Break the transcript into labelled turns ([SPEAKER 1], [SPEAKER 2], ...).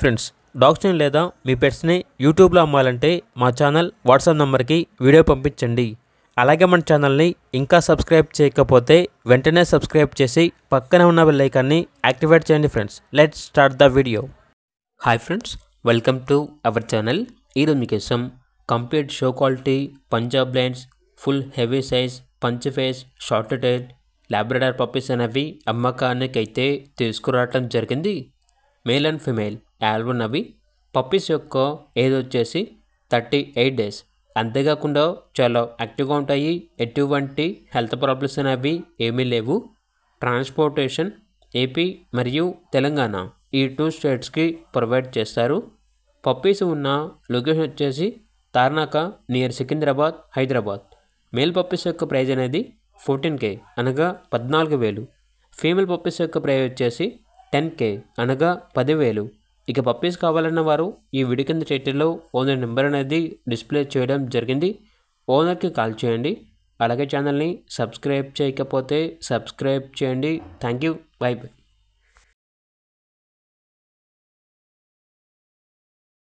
[SPEAKER 1] Friends, డాగ్స్ని లేదా మీ పెట్స్ని యూట్యూబ్లో అమ్మాలంటే మా ఛానల్ వాట్సాప్ నెంబర్కి వీడియో పంపించండి. అలాగే మన ఛానల్ని ఇంకా సబ్స్క్రైబ్ చేయకపోతే వెంటనే సబ్స్క్రైబ్ చేసి పక్కనే ఉన్న బెల్ ఐకాన్ని యాక్టివేట్ చేయండి. Friends, let's start the video. Hi friends, welcome to our channel. ఈరోజు మీకోసం complete show quality Punjab blinds, full heavy size punch face short tile Labrador puppies అనేవి అమ్మకానికి అయితే తీసుకురావటం జరిగింది. మేల్ అండ్ ఫిమేల్ ఉన్నవి. పప్పీస్ యొక్క ఏజ్ వచ్చేసి 38 డేస్. అంతేకాకుండా చాలా యాక్టివ్గా ఉంటాయి. ఎటువంటి హెల్త్ ప్రాబ్లమ్స్ అనేవి ఏమీ లేవు. ట్రాన్స్పోర్టేషన్ ఏపీ మరియు తెలంగాణ ఈ 2 స్టేట్స్కి ప్రొవైడ్ చేస్తారు. పప్పీస్ ఉన్న లొకేషన్ వచ్చేసి Tarnaka near Secunderabad, Hyderabad. Male puppies యొక్క ప్రైజ్ అనేది 14K అనగా 14,000. ఫీమేల్ పప్పీస్ యొక్క ప్రైజ్ వచ్చేసి 10K అనగా 10,000. ఇక పప్పీస్ కావాలన్న వారు ఈ వీడియో కింద టైటిల్లో ఓనర్ నెంబర్ అనేది డిస్ప్లే చేయడం జరిగింది. ఓనర్కి కాల్ చేయండి. అలాగే ఛానల్ని సబ్స్క్రైబ్ చేయకపోతే సబ్స్క్రైబ్ చేయండి. Thank you. By by.